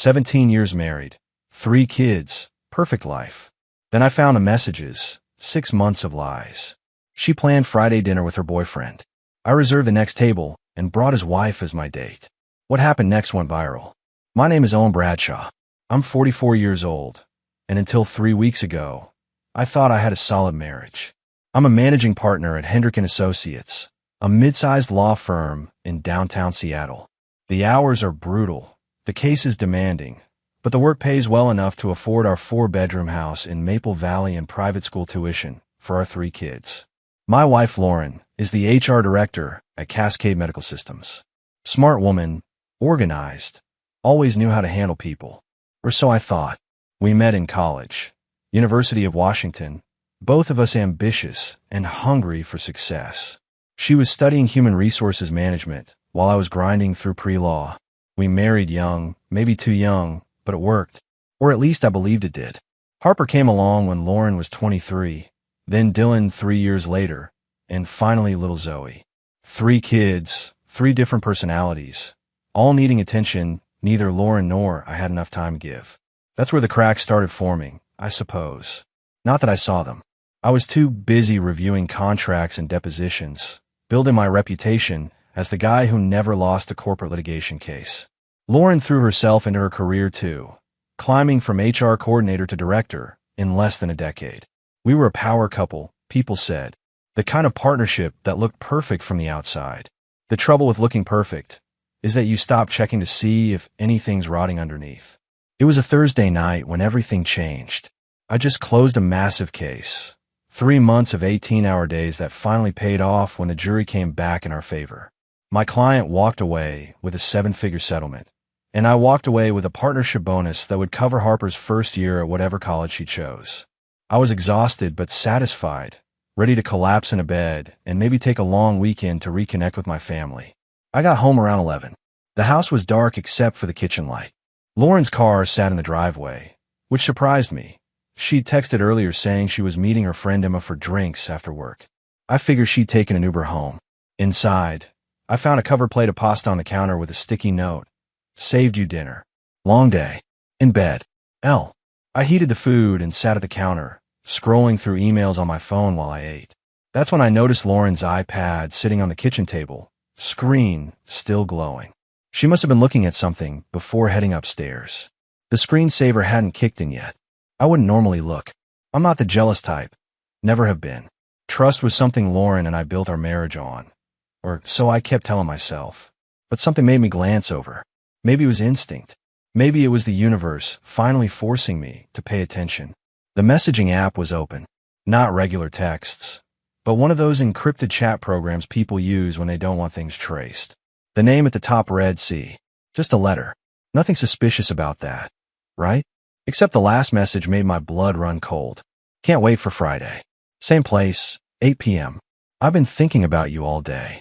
17 years married, 3 kids, perfect life. Then I found the messages, 6 months of lies. She planned Friday dinner with her boyfriend. I reserved the next table and brought his wife as my date. What happened next went viral. My name is Owen Bradshaw. I'm 44 years old, and until 3 weeks ago, I thought I had a solid marriage. I'm a managing partner at Hendrick & Associates, a mid-sized law firm in downtown Seattle. The hours are brutal, the case is demanding, but the work pays well enough to afford our 4-bedroom house in Maple Valley and private school tuition for our 3 kids. My wife, Lauren, is the HR director at Cascade Medical Systems. Smart woman, organized, always knew how to handle people. Or so I thought. We met in college, University of Washington, both of us ambitious and hungry for success. She was studying human resources management while I was grinding through pre-law. We married young, maybe too young, but it worked. Or at least I believed it did. Harper came along when Lauren was 23, then Dylan 3 years later, and finally little Zoe. 3 kids, 3 different personalities, all needing attention neither Lauren nor I had enough time to give. That's where the cracks started forming, I suppose. Not that I saw them. I was too busy reviewing contracts and depositions, building my reputation as the guy who never lost a corporate litigation case. Lauren threw herself into her career too, climbing from HR coordinator to director in less than a decade. We were a power couple, people said. The kind of partnership that looked perfect from the outside. The trouble with looking perfect is that you stop checking to see if anything's rotting underneath. It was a Thursday night when everything changed. I just closed a massive case. 3 months of 18-hour days that finally paid off when the jury came back in our favor. My client walked away with a 7-figure settlement, and I walked away with a partnership bonus that would cover Harper's first year at whatever college she chose. I was exhausted but satisfied, ready to collapse in a bed and maybe take a long weekend to reconnect with my family. I got home around 11. The house was dark except for the kitchen light. Lauren's car sat in the driveway, which surprised me. She'd texted earlier saying she was meeting her friend Emma for drinks after work. I figured she'd taken an Uber home. Inside, I found a covered plate of pasta on the counter with a sticky note. Saved you dinner. Long day. In bed. L. I heated the food and sat at the counter, scrolling through emails on my phone while I ate. That's when I noticed Lauren's iPad sitting on the kitchen table, screen still glowing. She must have been looking at something before heading upstairs. The screensaver hadn't kicked in yet. I wouldn't normally look. I'm not the jealous type. Never have been. Trust was something Lauren and I built our marriage on. Or so I kept telling myself. But something made me glance over. Maybe it was instinct. Maybe it was the universe finally forcing me to pay attention. The messaging app was open. Not regular texts, but one of those encrypted chat programs people use when they don't want things traced. The name at the top read C. Just a letter. Nothing suspicious about that, right? Except the last message made my blood run cold. Can't wait for Friday. Same place, 8 p.m. I've been thinking about you all day.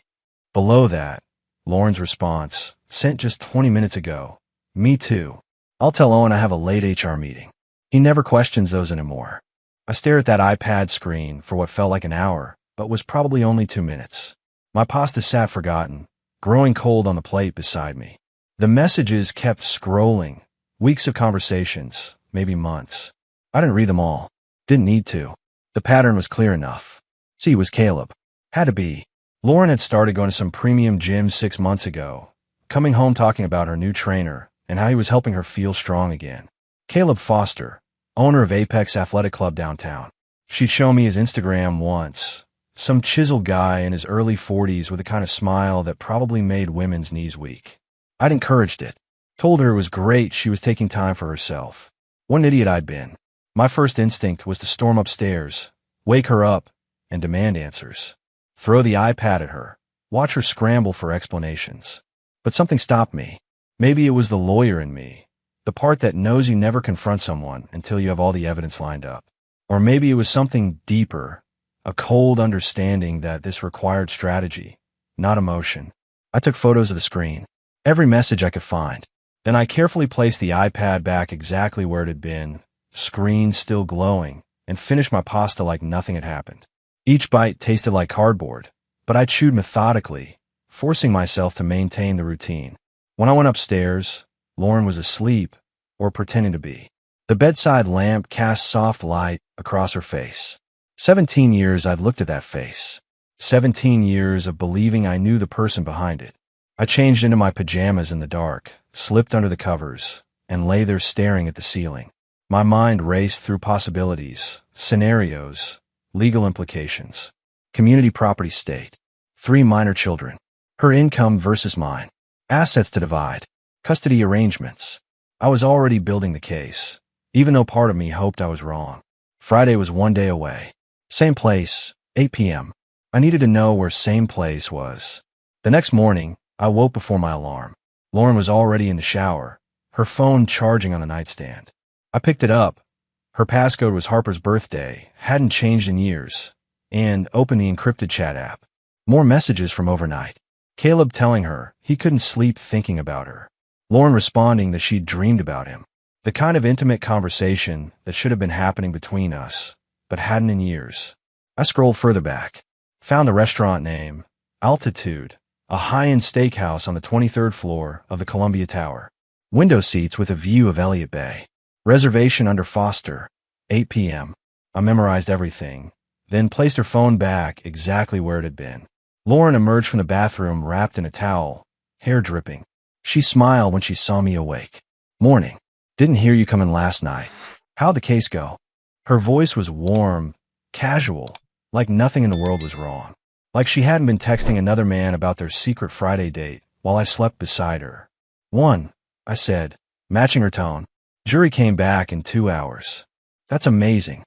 Below that, Lauren's response, sent just 20 minutes ago. Me too. I'll tell Owen I have a late HR meeting. He never questions those anymore. I stared at that iPad screen for what felt like an hour, but was probably only 2 minutes. My pasta sat forgotten, growing cold on the plate beside me. The messages kept scrolling. Weeks of conversations, maybe months. I didn't read them all. Didn't need to. The pattern was clear enough. C was Caleb. Had to be. Lauren had started going to some premium gym 6 months ago, coming home talking about her new trainer and how he was helping her feel strong again. Caleb Foster, owner of Apex Athletic Club downtown. She'd shown me his Instagram once. Some chiseled guy in his early 40s with a kind of smile that probably made women's knees weak. I'd encouraged it. Told her it was great she was taking time for herself. What an idiot I'd been. My first instinct was to storm upstairs, wake her up, and demand answers. Throw the iPad at her, watch her scramble for explanations. But something stopped me. Maybe it was the lawyer in me, the part that knows you never confront someone until you have all the evidence lined up. Or maybe it was something deeper, a cold understanding that this required strategy, not emotion. I took photos of the screen, every message I could find. Then I carefully placed the iPad back exactly where it had been, screen still glowing, and finished my pasta like nothing had happened. Each bite tasted like cardboard, but I chewed methodically, forcing myself to maintain the routine. When I went upstairs, Lauren was asleep, or pretending to be. The bedside lamp cast soft light across her face. 17 years I'd looked at that face. 17 years of believing I knew the person behind it. I changed into my pajamas in the dark, slipped under the covers, and lay there staring at the ceiling. My mind raced through possibilities, scenarios, legal implications, community property state, 3 minor children, her income versus mine, assets to divide, custody arrangements. I was already building the case, even though part of me hoped I was wrong. Friday was 1 day away. Same place, 8 p.m. I needed to know where same place was. The next morning, I woke before my alarm. Lauren was already in the shower, her phone charging on the nightstand. I picked it up. Her passcode was Harper's birthday, hadn't changed in years, and opened the encrypted chat app. More messages from overnight. Caleb telling her he couldn't sleep thinking about her. Lauren responding that she'd dreamed about him. The kind of intimate conversation that should have been happening between us, but hadn't in years. I scrolled further back. Found the restaurant name, Altitude, a high-end steakhouse on the 23rd floor of the Columbia Tower. Window seats with a view of Elliott Bay. Reservation under Foster, 8 p.m. I memorized everything, then placed her phone back exactly where it had been. Lauren emerged from the bathroom wrapped in a towel, hair dripping. She smiled when she saw me awake. Morning. Didn't hear you come in last night. How'd the case go? Her voice was warm, casual, like nothing in the world was wrong. Like she hadn't been texting another man about their secret Friday date while I slept beside her. 1, I said, matching her tone. Jury came back in 2 hours. That's amazing.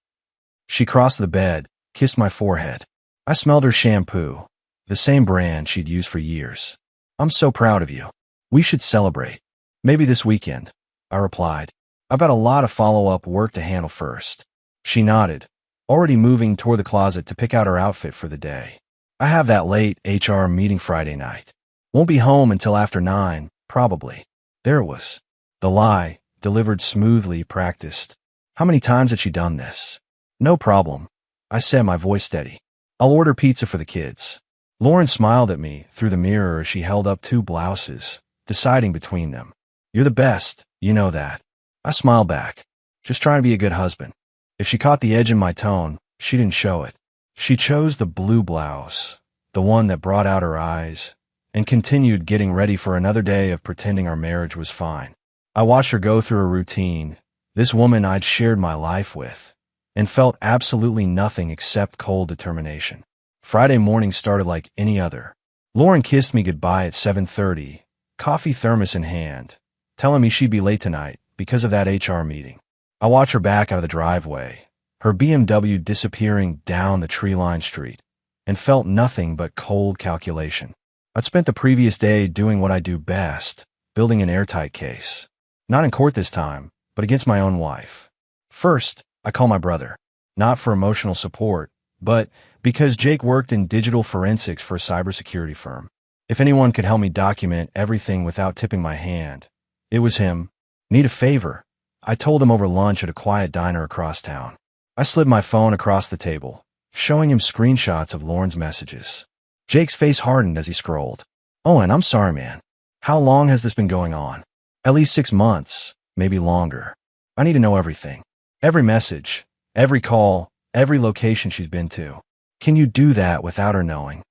She crossed the bed, kissed my forehead. I smelled her shampoo, the same brand she'd used for years. I'm so proud of you. We should celebrate. Maybe this weekend, I replied. I've got a lot of follow-up work to handle first. She nodded, already moving toward the closet to pick out her outfit for the day. I have that late HR meeting Friday night. Won't be home until after 9, probably. There it was. The lie, delivered smoothly, practiced. How many times had she done this? No problem, I said, my voice steady. I'll order pizza for the kids. Lauren smiled at me through the mirror as she held up 2 blouses, deciding between them. You're the best, you know that. I smiled back, just trying to be a good husband. If she caught the edge in my tone, she didn't show it. She chose the blue blouse, the one that brought out her eyes, and continued getting ready for another day of pretending our marriage was fine. I watched her go through a routine, this woman I'd shared my life with, and felt absolutely nothing except cold determination. Friday morning started like any other. Lauren kissed me goodbye at 7:30, coffee thermos in hand, telling me she'd be late tonight because of that HR meeting. I watched her back out of the driveway, her BMW disappearing down the tree-lined street, and felt nothing but cold calculation. I'd spent the previous day doing what I do best, building an airtight case. Not in court this time, but against my own wife. First, I call my brother, not for emotional support, but because Jake worked in digital forensics for a cybersecurity firm. If anyone could help me document everything without tipping my hand, it was him. Need a favor, I told him over lunch at a quiet diner across town. I slid my phone across the table, showing him screenshots of Lauren's messages. Jake's face hardened as he scrolled. Owen, I'm sorry, man. How long has this been going on? At least 6 months, maybe longer. I need to know everything. Every message, every call, every location she's been to. Can you do that without her knowing?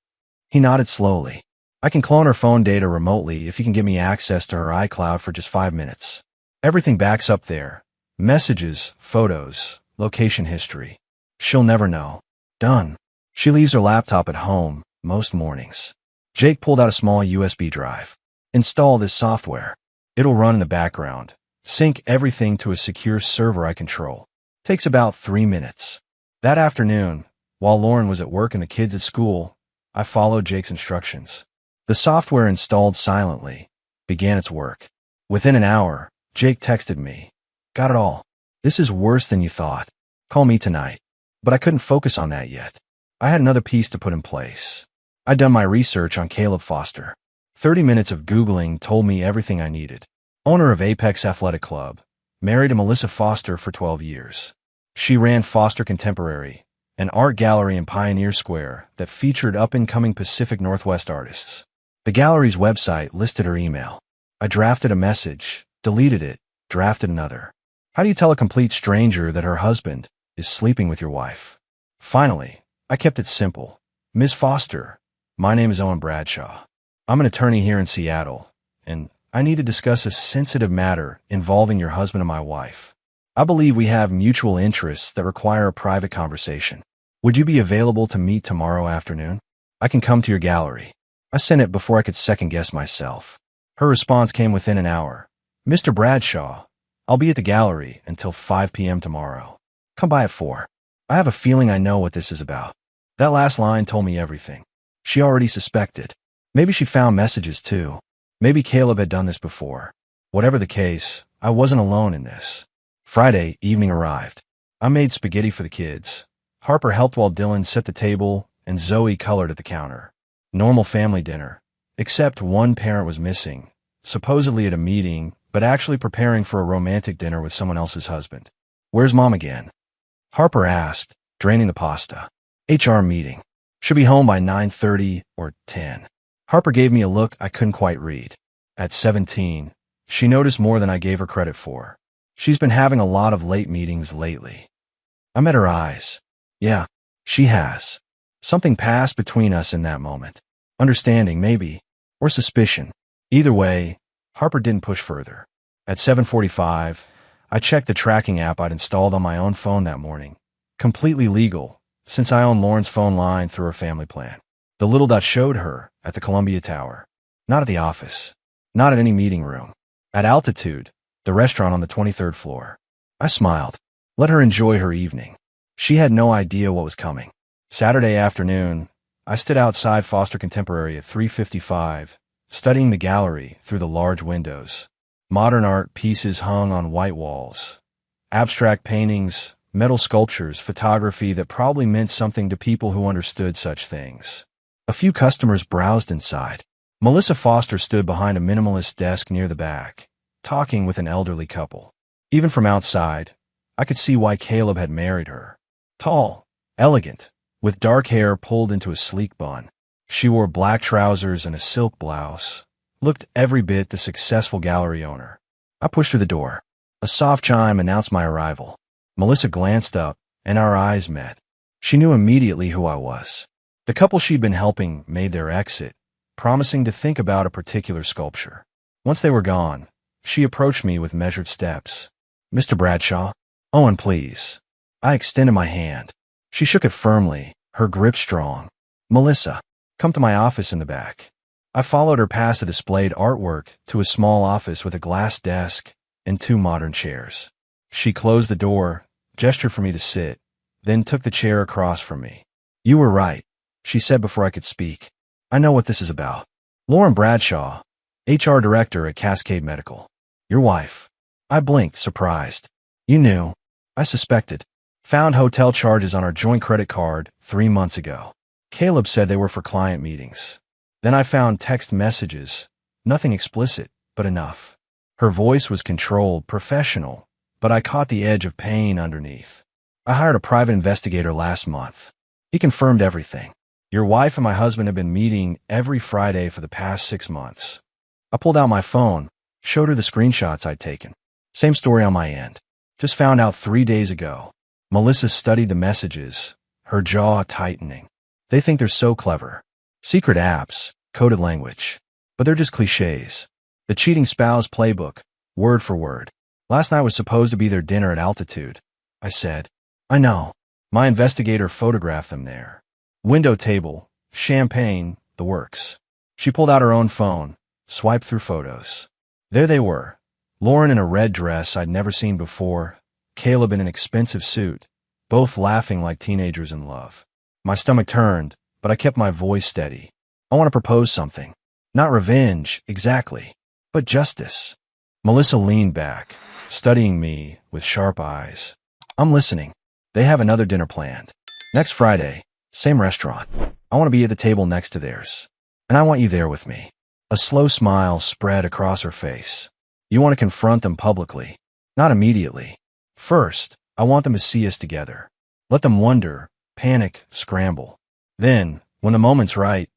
He nodded slowly. I can clone her phone data remotely if you can give me access to her iCloud for just 5 minutes. Everything backs up there. Messages, photos, location history. She'll never know. Done. She leaves her laptop at home most mornings. Jake pulled out a small USB drive. Install this software. It'll run in the background. Sync everything to a secure server I control. Takes about 3 minutes. That afternoon, while Lauren was at work and the kids at school, I followed Jake's instructions. The software installed silently, began its work. Within an hour, Jake texted me. Got it all. This is worse than you thought. Call me tonight. But I couldn't focus on that yet. I had another piece to put in place. I'd done my research on Caleb Foster. 30 minutes of Googling told me everything I needed. Owner of Apex Athletic Club, married to Melissa Foster for 12 years. She ran Foster Contemporary, an art gallery in Pioneer Square that featured up-and-coming Pacific Northwest artists. The gallery's website listed her email. I drafted a message, deleted it, Drafted another. How do you tell a complete stranger that her husband is sleeping with your wife? Finally, I kept it simple. Ms. Foster, my name is Owen Bradshaw. I'm an attorney here in Seattle, and I need to discuss a sensitive matter involving your husband and my wife. I believe we have mutual interests that require a private conversation. Would you be available to meet tomorrow afternoon? I can come to your gallery. I sent it before I could second-guess myself. Her response came within an hour. Mr. Bradshaw, I'll be at the gallery until 5 p.m. tomorrow. Come by at 4. I have a feeling I know what this is about. That last line told me everything. She already suspected. Maybe she found messages too. Maybe Caleb had done this before. Whatever the case, I wasn't alone in this. Friday evening arrived. I made spaghetti for the kids. Harper helped while Dylan set the table, and Zoe colored at the counter. Normal family dinner. Except one parent was missing, supposedly at a meeting, but actually preparing for a romantic dinner with someone else's husband. Where's Mom again? Harper asked, draining the pasta. HR meeting. Should be home by 9:30 or 10. Harper gave me a look I couldn't quite read. At 17, she noticed more than I gave her credit for. She's been having a lot of late meetings lately. I met her eyes. Yeah, she has. Something passed between us in that moment. Understanding, maybe, or suspicion. Either way, Harper didn't push further. At 7:45, I checked the tracking app I'd installed on my own phone that morning. Completely legal, since I own Lauren's phone line through her family plan. The little dot showed her at the Columbia Tower. Not at the office. Not at any meeting room. At Altitude, the restaurant on the 23rd floor. I smiled. Let her enjoy her evening. She had no idea what was coming. Saturday afternoon, I stood outside Foster Contemporary at 3:55, studying the gallery through the large windows. Modern art pieces hung on white walls. Abstract paintings, metal sculptures, photography that probably meant something to people who understood such things. A few customers browsed inside. Melissa Foster stood behind a minimalist desk near the back, talking with an elderly couple. Even from outside, I could see why Caleb had married her. Tall, elegant, with dark hair pulled into a sleek bun. She wore black trousers and a silk blouse. Looked every bit the successful gallery owner. I pushed through the door. A soft chime announced my arrival. Melissa glanced up, and our eyes met. She knew immediately who I was. The couple she'd been helping made their exit, promising to think about a particular sculpture. Once they were gone, she approached me with measured steps. Mr. Bradshaw? Owen, please. I extended my hand. She shook it firmly, her grip strong. Melissa, come to my office in the back. I followed her past the displayed artwork to a small office with a glass desk and 2 modern chairs. She closed the door, gestured for me to sit, then took the chair across from me. You were right, she said before I could speak. I know what this is about. Lauren Bradshaw, HR Director at Cascade Medical. Your wife. I blinked, surprised. You knew. I suspected. Found hotel charges on our joint credit card 3 months ago. Caleb said they were for client meetings. Then I found text messages. Nothing explicit, but enough. Her voice was controlled, professional, but I caught the edge of pain underneath. I hired a private investigator last month. He confirmed everything. Your wife and my husband have been meeting every Friday for the past 6 months. I pulled out my phone, showed her the screenshots I'd taken. Same story on my end. Just found out 3 days ago. Melissa studied the messages, her jaw tightening. They think they're so clever. Secret apps, coded language. But they're just cliches. The cheating spouse playbook, word for word. Last night was supposed to be their dinner at Altitude. I said, I know. My investigator photographed them there. Window table, champagne, the works. She pulled out her own phone, swiped through photos. There they were. Lauren in a red dress I'd never seen before, Caleb in an expensive suit, both laughing like teenagers in love. My stomach turned, but I kept my voice steady. I want to propose something. Not revenge, exactly, but justice. Melissa leaned back, studying me with sharp eyes. I'm listening. They have another dinner planned. Next Friday, same restaurant. I want to be at the table next to theirs. And I want you there with me. A slow smile spread across her face. You want to confront them publicly. Not immediately. First, I want them to see us together. Let them wonder, panic, scramble. Then, when the moment's right,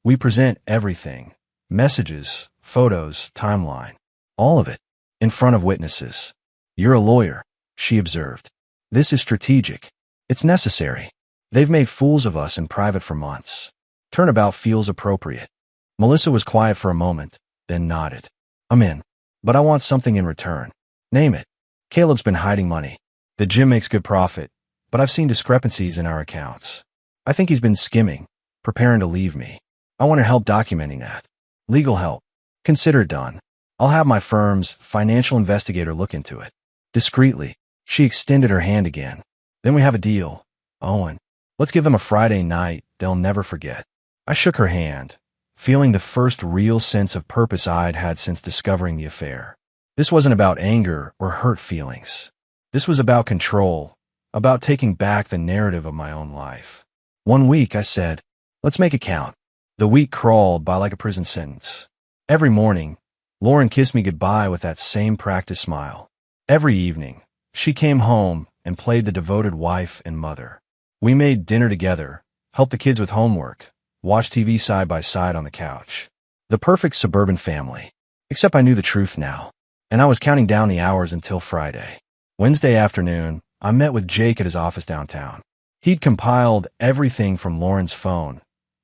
we present everything. Messages, photos, timeline. All of it. in front of witnesses. You're a lawyer, she observed. This is strategic. It's necessary. They've made fools of us in private for months. Turnabout feels appropriate. Melissa was quiet for a moment, then nodded. I'm in. But I want something in return. Name it. Caleb's been hiding money. The gym makes good profit, but I've seen discrepancies in our accounts. I think he's been skimming, preparing to leave me. I want to help documenting that. Legal help. Consider it done. I'll have my firm's financial investigator look into it. Discreetly, she extended her hand again. Then we have a deal. Owen, let's give them a Friday night they'll never forget. I shook her hand, feeling the first real sense of purpose I'd had since discovering the affair. This wasn't about anger or hurt feelings. This was about control, about taking back the narrative of my own life. One week, I said, let's make it count. The week crawled by like a prison sentence. Every morning, Lauren kissed me goodbye with that same practice smile. Every evening, she came home and played the devoted wife and mother. We made dinner together, helped the kids with homework, watched TV side by side on the couch. The perfect suburban family. Except I knew the truth now, and I was counting down the hours until Friday. Wednesday afternoon, I met with Jake at his office downtown. He'd compiled everything from Lauren's phone,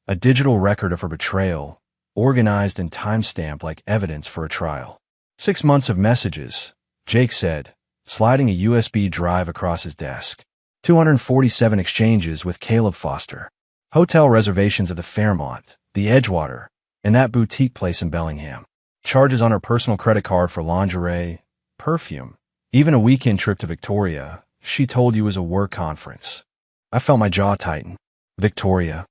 a digital record of her betrayal, organized and time-stamped like evidence for a trial. 6 months of messages, Jake said, sliding a USB drive across his desk. 247 exchanges with Caleb Foster. Hotel reservations at the Fairmont, the Edgewater, and that boutique place in Bellingham. Charges on her personal credit card for lingerie, perfume, even a weekend trip to Victoria, she told you was a work conference. I felt my jaw tighten. Victoria.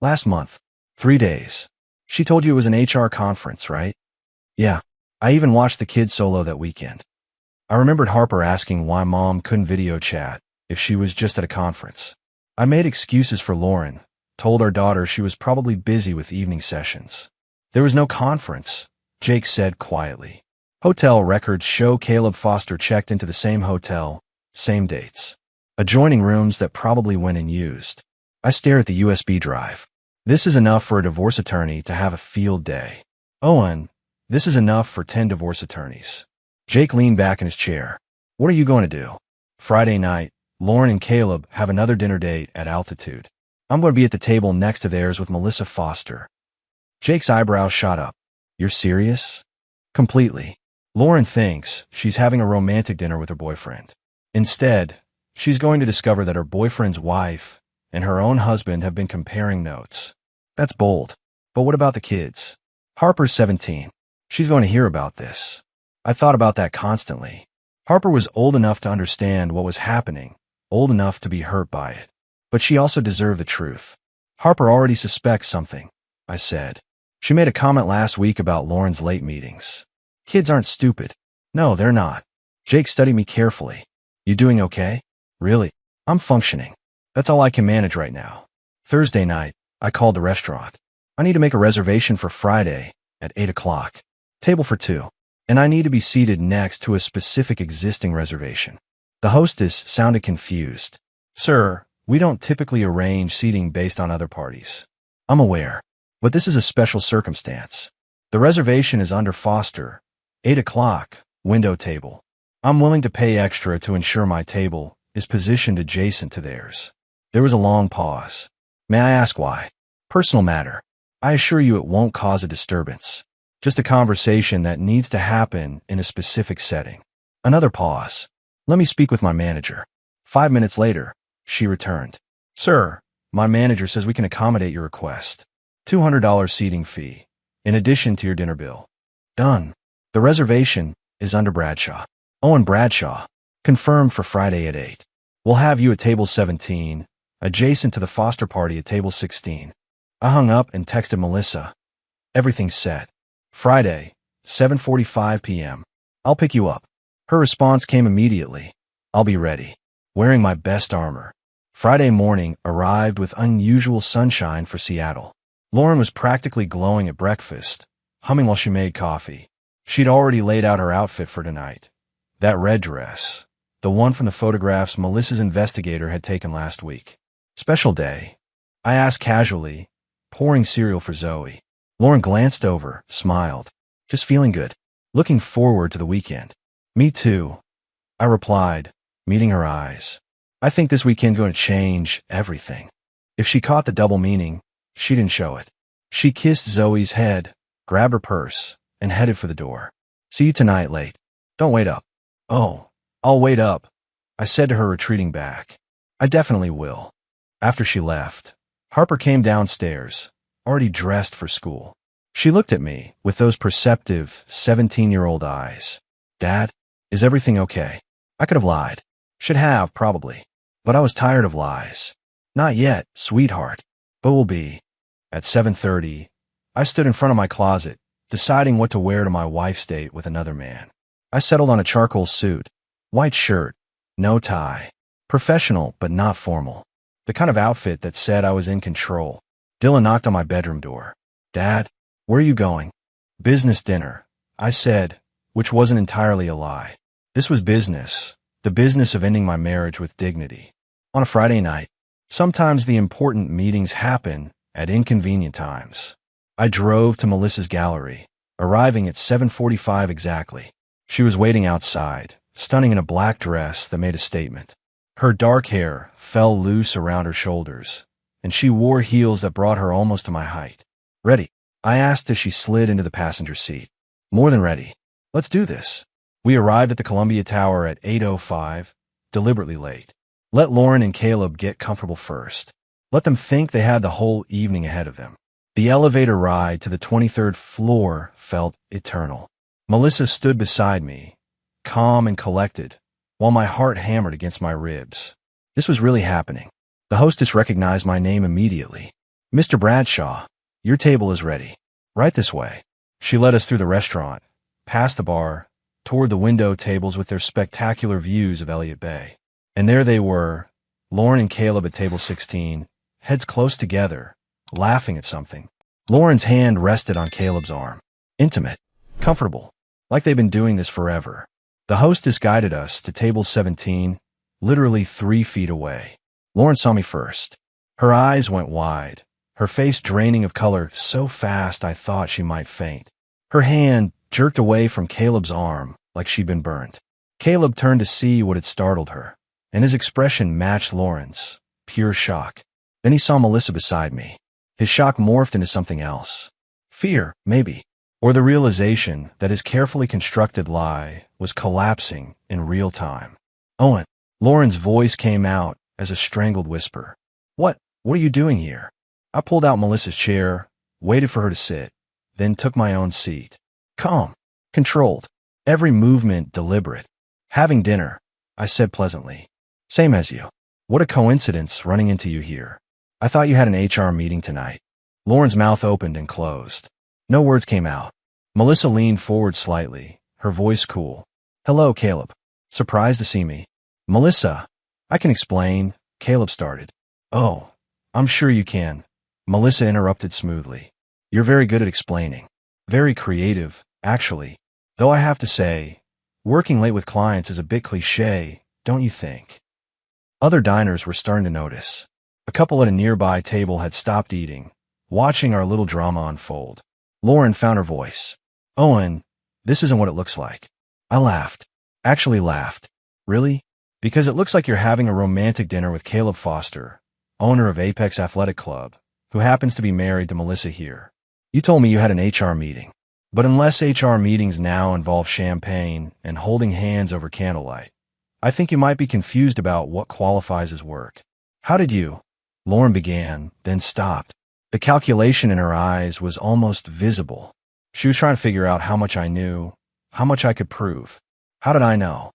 Last month. 3 days. She told you it was an HR conference, right? Yeah. I even watched the kids solo that weekend. I remembered Harper asking why Mom couldn't video chat if she was just at a conference. I made excuses for Lauren, told our daughter she was probably busy with evening sessions. There was no conference, Jake said quietly. Hotel records show Caleb Foster checked into the same hotel, same dates. Adjoining rooms that probably went unused. I stare at the USB drive. This is enough for a divorce attorney to have a field day. Owen, this is enough for 10 divorce attorneys. Jake leaned back in his chair. What are you going to do? Friday night, Lauren and Caleb have another dinner date at Altitude. I'm going to be at the table next to theirs with Melissa Foster. Jake's eyebrows shot up. You're serious? Completely. Lauren thinks she's having a romantic dinner with her boyfriend. Instead, she's going to discover that her boyfriend's wife and her own husband have been comparing notes. That's bold. But what about the kids? Harper's 17. She's going to hear about this. I thought about that constantly. Harper was old enough to understand what was happening, old enough to be hurt by it. But she also deserved the truth. Harper already suspects something, I said. She made a comment last week about Lauren's late meetings. Kids aren't stupid. No, they're not. Jake studied me carefully. You doing okay? Really? I'm functioning. That's all I can manage right now. Thursday night, I called the restaurant. I need to make a reservation for Friday at 8 o'clock. Table for 2. And I need to be seated next to a specific existing reservation. The hostess sounded confused. Sir, we don't typically arrange seating based on other parties. I'm aware, but this is a special circumstance. The reservation is under Foster. 8 o'clock, window table. I'm willing to pay extra to ensure my table is positioned adjacent to theirs. There was a long pause. May I ask why? Personal matter. I assure you it won't cause a disturbance. Just a conversation that needs to happen in a specific setting. Another pause. Let me speak with my manager. 5 minutes later, she returned. Sir, my manager says we can accommodate your request. $200 seating fee, in addition to your dinner bill. Done. The reservation is under Bradshaw. Owen Bradshaw. Confirmed for Friday at 8. We'll have you at table 17, adjacent to the Foster party at table 16. I hung up and texted Melissa. Everything's set. Friday, 7:45 p.m. I'll pick you up. Her response came immediately. I'll be ready. Wearing my best armor. Friday morning arrived with unusual sunshine for Seattle. Lauren was practically glowing at breakfast, humming while she made coffee. She'd already laid out her outfit for tonight. That red dress, the one from the photographs Melissa's investigator had taken last week. Special day. I asked casually, pouring cereal for Zoe. Lauren glanced over, smiled. Just feeling good. Looking forward to the weekend. Me too, I replied, meeting her eyes. I think this weekend's going to change everything. If she caught the double meaning, she didn't show it. She kissed Zoe's head, grabbed her purse, and headed for the door. See you tonight late. Don't wait up. Oh, I'll wait up, I said to her, retreating back. I definitely will. After she left, Harper came downstairs, already dressed for school. She looked at me with those perceptive 17-year-old eyes. Dad, is everything okay? I could have lied. Should have, probably. But I was tired of lies. Not yet, sweetheart. But will be. At 7:30, I stood in front of my closet, deciding what to wear to my wife's date with another man. I settled on a charcoal suit, white shirt, no tie. Professional, but not formal. The kind of outfit that said I was in control. Dylan knocked on my bedroom door. Dad, where are you going? Business dinner, I said, which wasn't entirely a lie. This was business, the business of ending my marriage with dignity. On a Friday night, sometimes the important meetings happen at inconvenient times. I drove to Melissa's gallery, arriving at 7:45 exactly. She was waiting outside, stunning in a black dress that made a statement. Her dark hair fell loose around her shoulders, and she wore heels that brought her almost to my height. Ready? I asked as she slid into the passenger seat. More than ready. Let's do this. We arrived at the Columbia Tower at 8:05, deliberately late. Let Lauren and Caleb get comfortable first. Let them think they had the whole evening ahead of them. The elevator ride to the 23rd floor felt eternal. Melissa stood beside me, calm and collected, while my heart hammered against my ribs. This was really happening. The hostess recognized my name immediately. Mr. Bradshaw, your table is ready. Right this way. She led us through the restaurant, past the bar, toward the window tables with their spectacular views of Elliott Bay. And there they were, Lauren and Caleb at table 16, heads close together, laughing at something. Lauren's hand rested on Caleb's arm. Intimate, comfortable, like they'd been doing this forever. The hostess guided us to table 17, literally 3 feet away. Lauren saw me first. Her eyes went wide, her face draining of color so fast I thought she might faint. Her hand jerked away from Caleb's arm like she'd been burned. Caleb turned to see what had startled her, and his expression matched Lauren's, pure shock. Then he saw Melissa beside me. His shock morphed into something else. Fear, maybe. Or the realization that his carefully constructed lie was collapsing in real time. Owen, Lauren's voice came out as a strangled whisper. What are you doing here? I pulled out Melissa's chair, waited for her to sit, then took my own seat. Calm, controlled, every movement deliberate. Having dinner, I said pleasantly. Same as you. What a coincidence running into you here. I thought you had an HR meeting tonight. Lauren's mouth opened and closed. No words came out. Melissa leaned forward slightly, her voice cool. Hello, Caleb. Surprised to see me? Melissa, I can explain, Caleb started. Oh, I'm sure you can, Melissa interrupted smoothly. You're very good at explaining. Very creative, actually. Though I have to say, working late with clients is a bit cliché, don't you think? Other diners were starting to notice. A couple at a nearby table had stopped eating, watching our little drama unfold. Lauren found her voice. Owen, this isn't what it looks like. I laughed. Actually laughed. Really? Because it looks like you're having a romantic dinner with Caleb Foster, owner of Apex Athletic Club, who happens to be married to Melissa here. You told me you had an HR meeting. But unless HR meetings now involve champagne and holding hands over candlelight, I think you might be confused about what qualifies as work. How did you? Lauren began, then stopped. The calculation in her eyes was almost visible. She was trying to figure out how much I knew, how much I could prove. How did I know?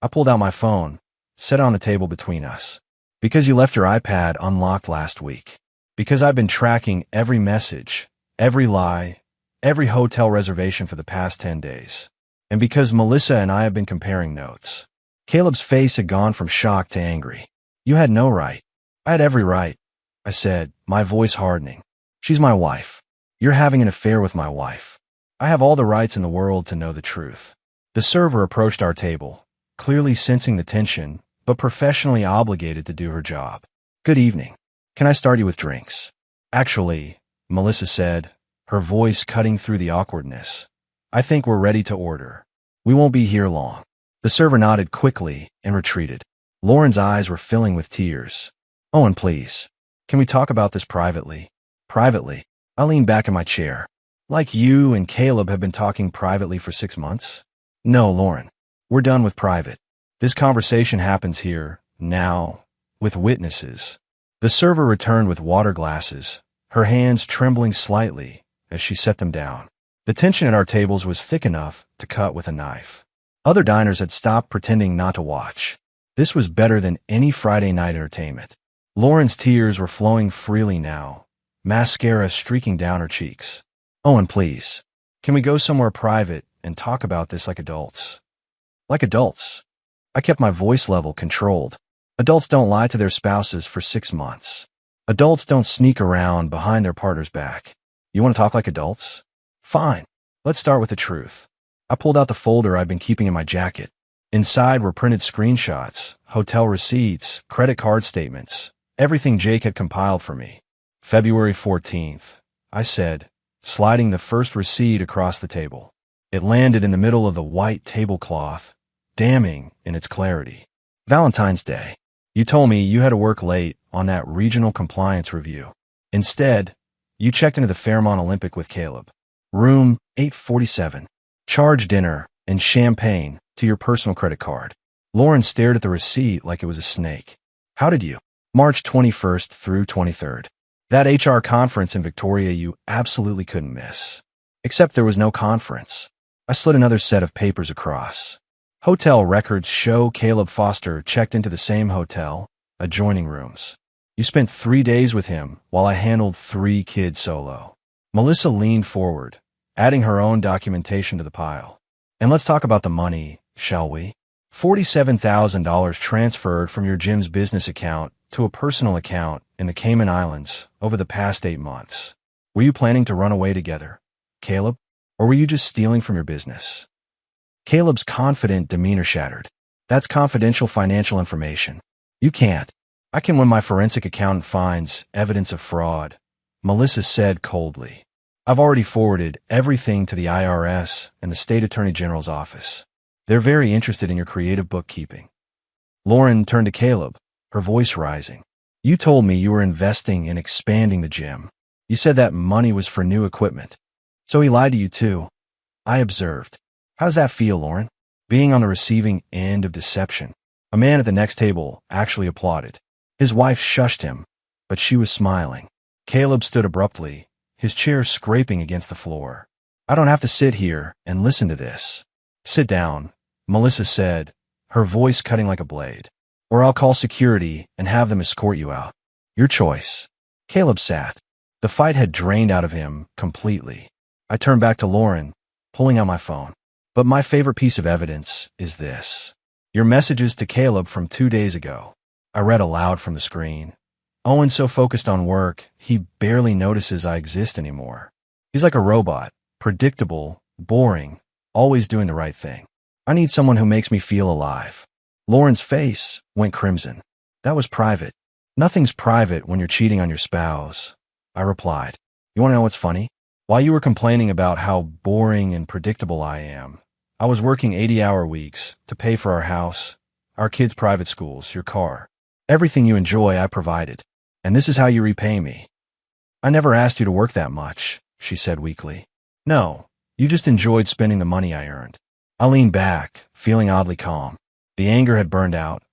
I pulled out my phone, set it on the table between us. Because you left your iPad unlocked last week. Because I've been tracking every message, every lie, every hotel reservation for the past 10 days. And because Melissa and I have been comparing notes. Caleb's face had gone from shock to angry. You had no right. I had every right, I said, my voice hardening. She's my wife. You're having an affair with my wife. I have all the rights in the world to know the truth. The server approached our table, clearly sensing the tension, but professionally obligated to do her job. Good evening. Can I start you with drinks? Actually, Melissa said, her voice cutting through the awkwardness. I think we're ready to order. We won't be here long. The server nodded quickly and retreated. Lauren's eyes were filling with tears. Owen, please. Can we talk about this privately? Privately? I leaned back in my chair. Like you and Caleb have been talking privately for 6 months? No, Lauren. We're done with private. This conversation happens here, now, with witnesses. The server returned with water glasses, her hands trembling slightly as she set them down. The tension at our tables was thick enough to cut with a knife. Other diners had stopped pretending not to watch. This was better than any Friday night entertainment. Lauren's tears were flowing freely now, mascara streaking down her cheeks. Owen, please. Can we go somewhere private and talk about this like adults? Like adults. I kept my voice level controlled. Adults don't lie to their spouses for 6 months. Adults don't sneak around behind their partner's back. You want to talk like adults? Fine. Let's start with the truth. I pulled out the folder I'd been keeping in my jacket. Inside were printed screenshots, hotel receipts, credit card statements, everything Jake had compiled for me. February 14th, I said, sliding the first receipt across the table. It landed in the middle of the white tablecloth, damning in its clarity. Valentine's Day. You told me you had to work late on that regional compliance review. Instead, you checked into the Fairmont Olympic with Caleb. Room 847. Charge dinner and champagne to your personal credit card. Lauren stared at the receipt like it was a snake. How did you? March 21st through 23rd. That HR conference in Victoria you absolutely couldn't miss. Except there was no conference. I slid another set of papers across. Hotel records show Caleb Foster checked into the same hotel, adjoining rooms. You spent 3 days with him while I handled 3 kids solo. Melissa leaned forward, adding her own documentation to the pile. And let's talk about the money, shall we? $47,000 transferred from your gym's business account to a personal account in the Cayman Islands over the past 8 months. Were you planning to run away together, Caleb? Or were you just stealing from your business? Caleb's confident demeanor shattered. That's confidential financial information. You can't. I can when my forensic accountant finds evidence of fraud, Melissa said coldly. I've already forwarded everything to the IRS and the State Attorney General's office. They're very interested in your creative bookkeeping. Lauren turned to Caleb, her voice rising. You told me you were investing in expanding the gym. You said that money was for new equipment. So he lied to you too. I observed. How does that feel, Lauren? Being on the receiving end of deception. A man at the next table actually applauded. His wife shushed him, but she was smiling. Caleb stood abruptly, his chair scraping against the floor. I don't have to sit here and listen to this. Sit down, Melissa said, her voice cutting like a blade. Or I'll call security and have them escort you out. Your choice. Caleb sat. The fight had drained out of him completely. I turned back to Lauren, pulling out my phone. But my favorite piece of evidence is this. Your messages to Caleb from 2 days ago. I read aloud from the screen. Owen's so focused on work, he barely notices I exist anymore. He's like a robot, predictable, boring, always doing the right thing. I need someone who makes me feel alive. Lauren's face went crimson. That was private. Nothing's private when you're cheating on your spouse, I replied. You want to know what's funny? While you were complaining about how boring and predictable I am, I was working 80-hour weeks to pay for our house, our kids' private schools, your car. Everything you enjoy, I provided. And this is how you repay me. I never asked you to work that much, she said weakly. No, you just enjoyed spending the money I earned. I leaned back, feeling oddly calm. The anger had burned out,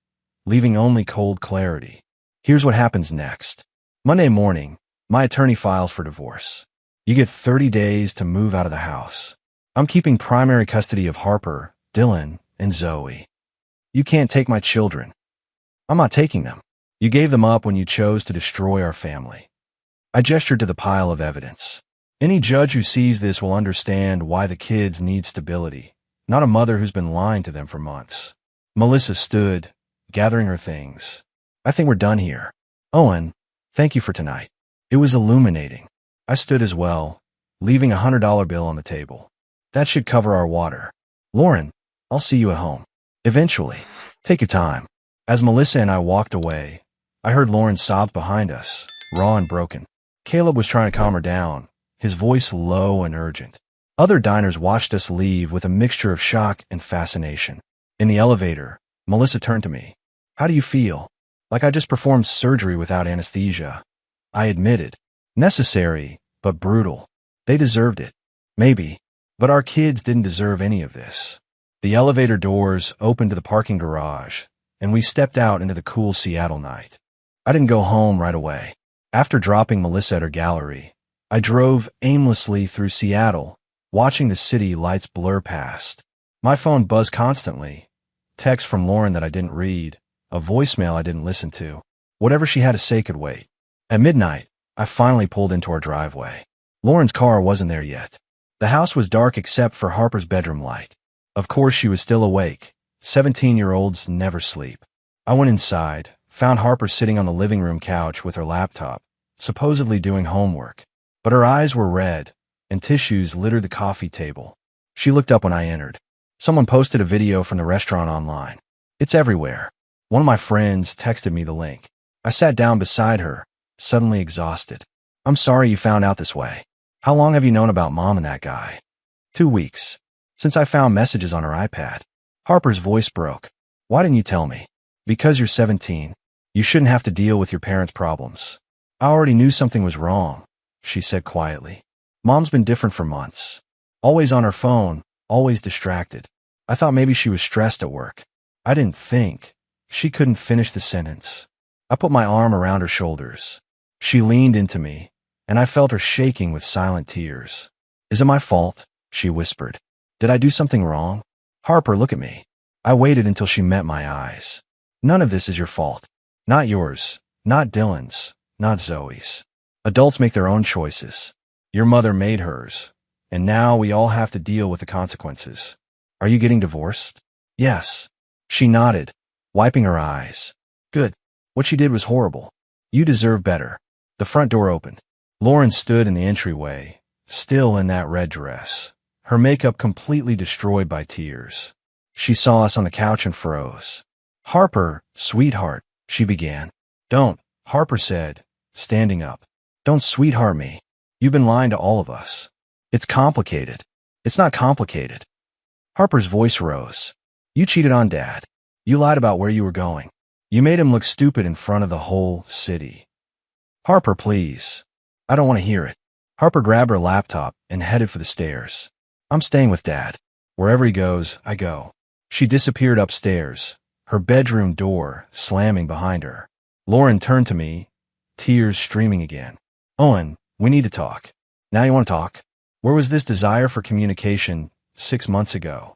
leaving only cold clarity. Here's what happens next. Monday morning, my attorney files for divorce. You get 30 days to move out of the house. I'm keeping primary custody of Harper, Dylan, and Zoe. You can't take my children. I'm not taking them. You gave them up when you chose to destroy our family. I gestured to the pile of evidence. Any judge who sees this will understand why the kids need stability, not a mother who's been lying to them for months. Melissa stood, gathering her things. I think we're done here. Owen, thank you for tonight. It was illuminating. I stood as well, leaving a $100 bill on the table. That should cover our water. Lauren, I'll see you at home. Eventually. Take your time. As Melissa and I walked away, I heard Lauren sob behind us, raw and broken. Caleb was trying to calm her down, his voice low and urgent. Other diners watched us leave with a mixture of shock and fascination. In the elevator, Melissa turned to me. How do you feel? Like I just performed surgery without anesthesia. I admitted. Necessary, but brutal. They deserved it. Maybe. But our kids didn't deserve any of this. The elevator doors opened to the parking garage, and we stepped out into the cool Seattle night. I didn't go home right away. After dropping Melissa at her gallery, I drove aimlessly through Seattle, watching the city lights blur past. My phone buzzed constantly. Text from Lauren that I didn't read, a voicemail I didn't listen to. Whatever she had to say could wait. At midnight, I finally pulled into our driveway. Lauren's car wasn't there yet. The house was dark except for Harper's bedroom light. Of course she was still awake. 17-year-olds never sleep. I went inside, found Harper sitting on the living room couch with her laptop, supposedly doing homework. But her eyes were red, and tissues littered the coffee table. She looked up when I entered. Someone posted a video from the restaurant online. It's everywhere. One of my friends texted me the link. I sat down beside her, suddenly exhausted. I'm sorry you found out this way. How long have you known about Mom and that guy? 2 weeks. Since I found messages on her iPad. Harper's voice broke. Why didn't you tell me? Because you're 17. You shouldn't have to deal with your parents' problems. I already knew something was wrong, she said quietly. Mom's been different for months. Always on her phone, always distracted. I thought maybe she was stressed at work. I didn't think. She couldn't finish the sentence. I put my arm around her shoulders. She leaned into me, and I felt her shaking with silent tears. Is it my fault? She whispered. Did I do something wrong? Harper, look at me. I waited until she met my eyes. None of this is your fault. Not yours, not Dylan's, not Zoe's. Adults make their own choices. Your mother made hers, and now we all have to deal with the consequences. Are you getting divorced? Yes. She nodded, wiping her eyes. Good. What she did was horrible. You deserve better. The front door opened. Lauren stood in the entryway, still in that red dress, her makeup completely destroyed by tears. She saw us on the couch and froze. Harper, sweetheart, she began. Don't, Harper said, standing up. Don't sweetheart me. You've been lying to all of us. It's complicated. It's not complicated. Harper's voice rose. You cheated on Dad. You lied about where you were going. You made him look stupid in front of the whole city. Harper, please. I don't want to hear it. Harper grabbed her laptop and headed for the stairs. I'm staying with Dad. Wherever he goes, I go. She disappeared upstairs, her bedroom door slamming behind her. Lauren turned to me, tears streaming again. Owen, we need to talk. Now you want to talk? Where was this desire for communication 6 months ago?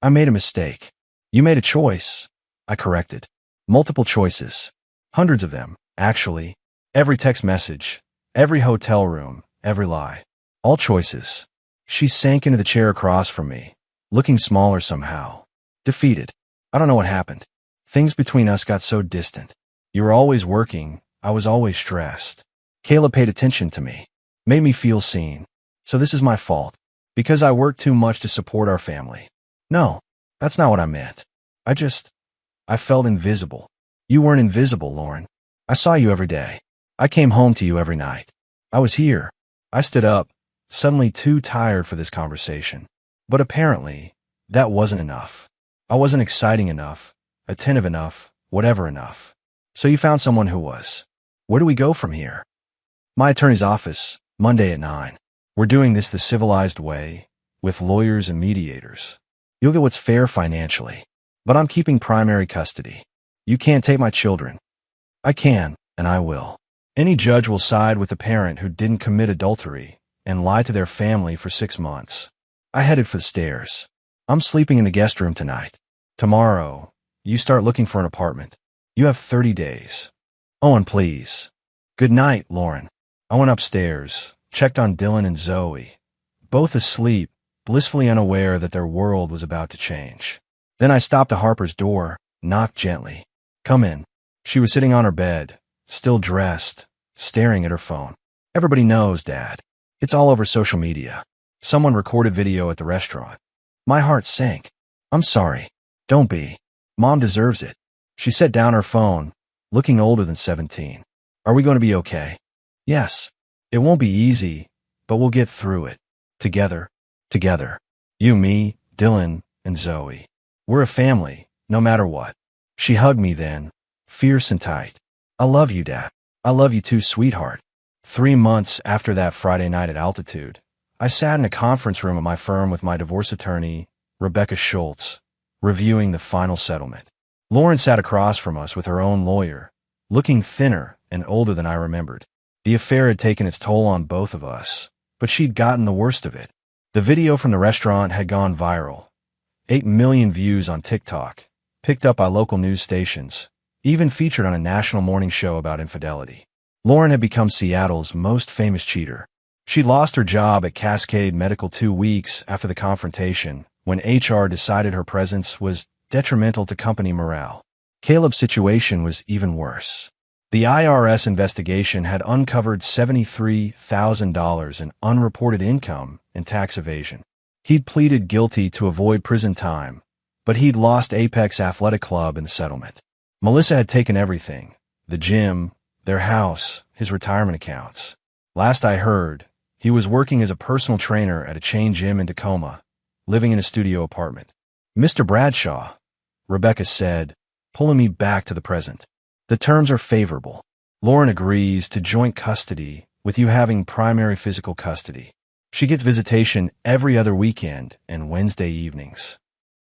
I made a mistake. You made a choice. I corrected. Multiple choices. Hundreds of them, actually. Every text message, every hotel room, every lie. All choices. She sank into the chair across from me, looking smaller somehow. Defeated. I don't know what happened. Things between us got so distant. You were always working. I was always stressed. Kayla paid attention to me. Made me feel seen. So this is my fault. Because I worked too much to support our family. No, that's not what I meant. I felt invisible. You weren't invisible, Lauren. I saw you every day. I came home to you every night. I was here. I stood up, suddenly too tired for this conversation. But apparently, that wasn't enough. I wasn't exciting enough, attentive enough, whatever enough. So you found someone who was. Where do we go from here? My attorney's office, Monday at 9. We're doing this the civilized way, with lawyers and mediators. You'll get what's fair financially. But I'm keeping primary custody. You can't take my children. I can, and I will. Any judge will side with a parent who didn't commit adultery and lie to their family for 6 months. I headed for the stairs. I'm sleeping in the guest room tonight. Tomorrow, you start looking for an apartment. You have 30 days. Owen, please. Good night, Lauren. I went upstairs, checked on Dylan and Zoe, both asleep, blissfully unaware that their world was about to change. Then I stopped at Harper's door, knocked gently. Come in. She was sitting on her bed, still dressed, staring at her phone. Everybody knows, Dad. It's all over social media. Someone recorded video at the restaurant. My heart sank. I'm sorry. Don't be. Mom deserves it. She set down her phone, looking older than 17. Are we going to be okay? Yes. It won't be easy, but we'll get through it. Together. Together. You, me, Dylan, and Zoe. We're a family, no matter what. She hugged me then, fierce and tight. I love you, Dad. I love you too, sweetheart. 3 months after that Friday night at Altitude, I sat in a conference room at my firm with my divorce attorney, Rebecca Schultz, reviewing the final settlement. Lauren sat across from us with her own lawyer, looking thinner and older than I remembered. The affair had taken its toll on both of us, but she'd gotten the worst of it. The video from the restaurant had gone viral. 8 million views on TikTok, picked up by local news stations, even featured on a national morning show about infidelity. Lauren had become Seattle's most famous cheater. She lost her job at Cascade Medical 2 weeks after the confrontation, when HR decided her presence was detrimental to company morale. Caleb's situation was even worse. The IRS investigation had uncovered $73,000 in unreported income and tax evasion. He'd pleaded guilty to avoid prison time, but he'd lost Apex Athletic Club in the settlement. Melissa had taken everything: the gym, their house, his retirement accounts. Last I heard, he was working as a personal trainer at a chain gym in Tacoma, living in a studio apartment. Mr. Bradshaw, Rebecca said, pulling me back to the present. The terms are favorable. Lauren agrees to joint custody, with you having primary physical custody. She gets visitation every other weekend and Wednesday evenings.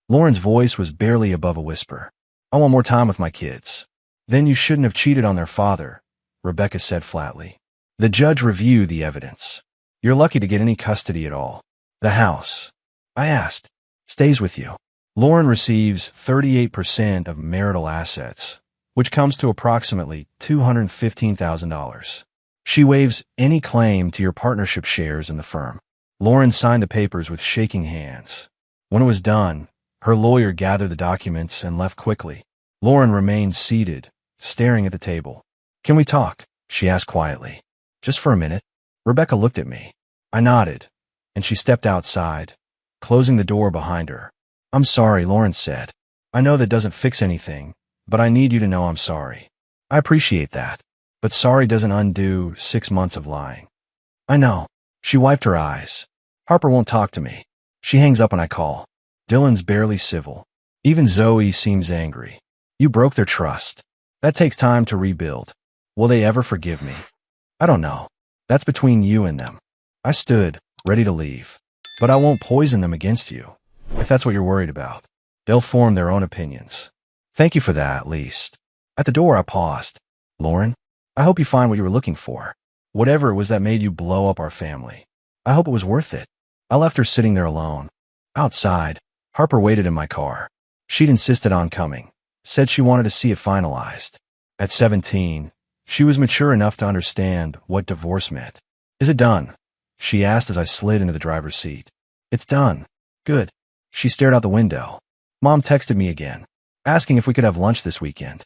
Lauren's voice was barely above a whisper. I want more time with my kids. Then you shouldn't have cheated on their father, Rebecca said flatly. The judge reviewed the evidence. You're lucky to get any custody at all. The house, I asked, stays with you. Lauren receives 38% of marital assets, which comes to approximately $215,000. She waives any claim to your partnership shares in the firm. Lauren signed the papers with shaking hands. When it was done, her lawyer gathered the documents and left quickly. Lauren remained seated, staring at the table. Can we talk? She asked quietly. Just for a minute. Rebecca looked at me. I nodded, and she stepped outside, closing the door behind her. I'm sorry, Lauren said. I know that doesn't fix anything, but I need you to know I'm sorry. I appreciate that, but sorry doesn't undo 6 months of lying. I know. She wiped her eyes. Harper won't talk to me. She hangs up when I call. Dylan's barely civil. Even Zoe seems angry. You broke their trust. That takes time to rebuild. Will they ever forgive me? I don't know. That's between you and them. I stood, ready to leave. But I won't poison them against you, if that's what you're worried about. They'll form their own opinions. Thank you for that, at least. At the door, I paused. Lauren, I hope you find what you were looking for. Whatever it was that made you blow up our family. I hope it was worth it. I left her sitting there alone. Outside, Harper waited in my car. She'd insisted on coming. Said she wanted to see it finalized. At 17, she was mature enough to understand what divorce meant. Is it done? She asked as I slid into the driver's seat. It's done. Good. She stared out the window. Mom texted me again, asking if we could have lunch this weekend.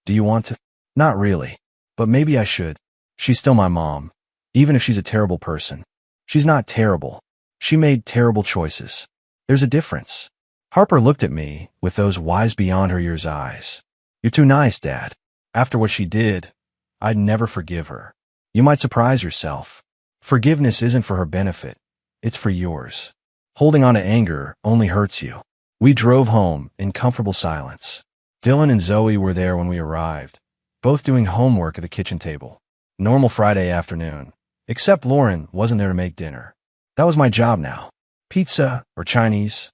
Do you want to? Not really, but maybe I should. She's still my mom, even if she's a terrible person. She's not terrible. She made terrible choices. There's a difference. Harper looked at me with those wise beyond her years eyes. You're too nice, Dad. After what she did, I'd never forgive her. You might surprise yourself. Forgiveness isn't for her benefit. It's for yours. Holding on to anger only hurts you. We drove home in comfortable silence. Dylan and Zoe were there when we arrived, both doing homework at the kitchen table. Normal Friday afternoon, except Lauren wasn't there to make dinner. That was my job now. Pizza or Chinese?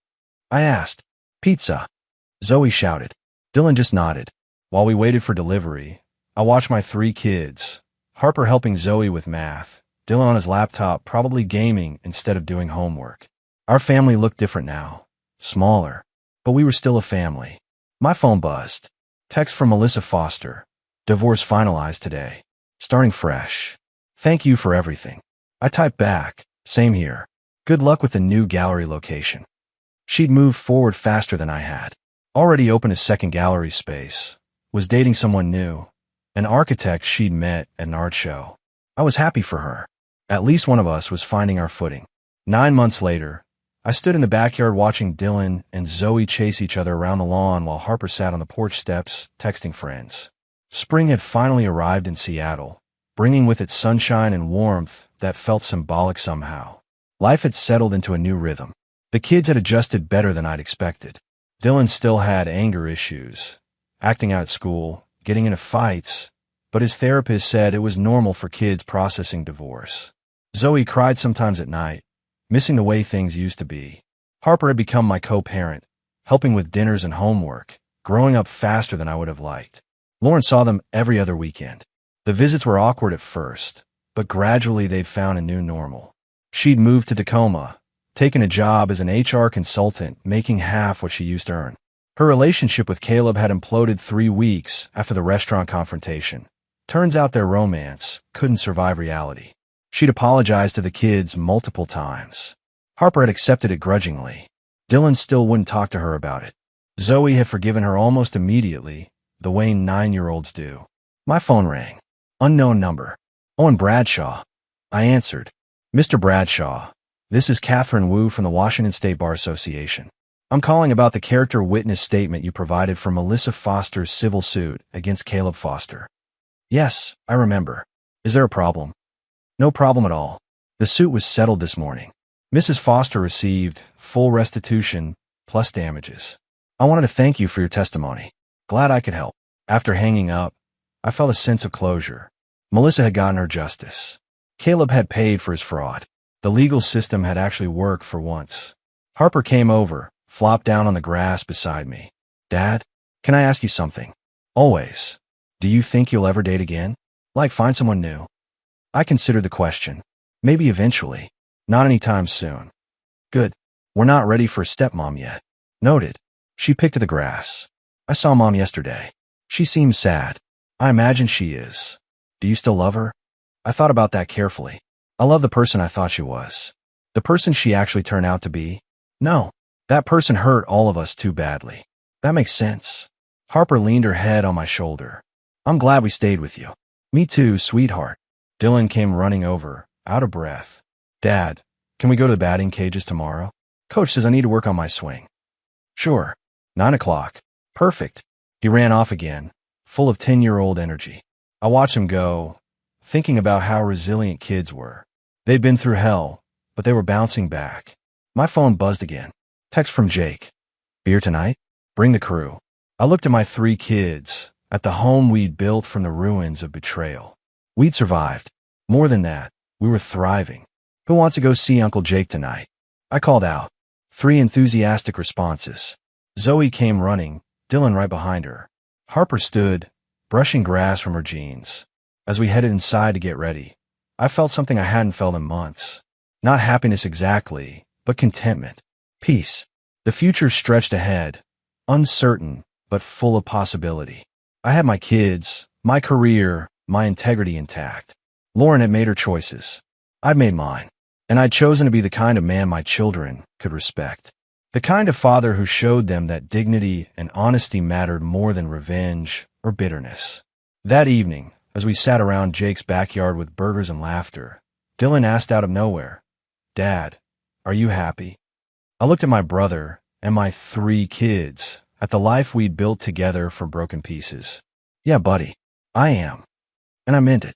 I asked. Pizza. Zoe shouted. Dylan just nodded. While we waited for delivery, I watched my 3 kids, Harper helping Zoe with math, Dylan on his laptop probably gaming instead of doing homework. Our family looked different now, smaller, but we were still a family. My phone buzzed. Text from Melissa Foster. Divorce finalized today. Starting fresh. Thank you for everything. I typed back. Same here. Good luck with the new gallery location. She'd moved forward faster than I had. Already opened a second gallery space. Was dating someone new. An architect she'd met at an art show. I was happy for her. At least one of us was finding our footing. 9 months later, I stood in the backyard watching Dylan and Zoe chase each other around the lawn while Harper sat on the porch steps, texting friends. Spring had finally arrived in Seattle, bringing with it sunshine and warmth that felt symbolic somehow. Life had settled into a new rhythm. The kids had adjusted better than I'd expected. Dylan still had anger issues, acting out at school, getting into fights, but his therapist said it was normal for kids processing divorce. Zoe cried sometimes at night, missing the way things used to be. Harper had become my co-parent, helping with dinners and homework, growing up faster than I would have liked. Lauren saw them every other weekend. The visits were awkward at first, but gradually they'd found a new normal. She'd moved to Tacoma, taken a job as an HR consultant, making half what she used to earn. Her relationship with Caleb had imploded 3 weeks after the restaurant confrontation. Turns out their romance couldn't survive reality. She'd apologized to the kids multiple times. Harper had accepted it grudgingly. Dylan still wouldn't talk to her about it. Zoe had forgiven her almost immediately, the way 9-year-olds do. My phone rang. Unknown number. Owen Bradshaw. I answered. Mr. Bradshaw, this is Catherine Wu from the Washington State Bar Association. I'm calling about the character witness statement you provided for Melissa Foster's civil suit against Caleb Foster. Yes, I remember. Is there a problem? No problem at all. The suit was settled this morning. Mrs. Foster received full restitution plus damages. I wanted to thank you for your testimony. Glad I could help. After hanging up, I felt a sense of closure. Melissa had gotten her justice. Caleb had paid for his fraud. The legal system had actually worked for once. Harper came over, flopped down on the grass beside me. Dad, can I ask you something? Always. Do you think you'll ever date again? Like find someone new? I considered the question. Maybe eventually. Not anytime soon. Good. We're not ready for a stepmom yet. Noted. She picked at the grass. I saw Mom yesterday. She seems sad. I imagine she is. Do you still love her? I thought about that carefully. I love the person I thought she was. The person she actually turned out to be? No. That person hurt all of us too badly. That makes sense. Harper leaned her head on my shoulder. I'm glad we stayed with you. Me too, sweetheart. Dylan came running over, out of breath. Dad, can we go to the batting cages tomorrow? Coach says I need to work on my swing. Sure. 9 o'clock. Perfect. He ran off again, full of 10-year-old energy. I watched him go, thinking about how resilient kids were. They'd been through hell, but they were bouncing back. My phone buzzed again. Text from Jake. Beer tonight? Bring the crew. I looked at my 3 kids, at the home we'd built from the ruins of betrayal. We'd survived. More than that, we were thriving. Who wants to go see Uncle Jake tonight? I called out. 3 enthusiastic responses. Zoe came running, Dylan right behind her. Harper stood, brushing grass from her jeans. As we headed inside to get ready, I felt something I hadn't felt in months. Not happiness exactly, but contentment. Peace. The future stretched ahead, uncertain, but full of possibility. I had my kids, my career, my integrity intact. Lauren had made her choices. I'd made mine. And I'd chosen to be the kind of man my children could respect. The kind of father who showed them that dignity and honesty mattered more than revenge or bitterness. That evening, as we sat around Jake's backyard with burgers and laughter, Dylan asked out of nowhere, Dad, are you happy? I looked at my brother and my 3 kids, at the life we'd built together from broken pieces. Yeah, buddy, I am. And I meant it.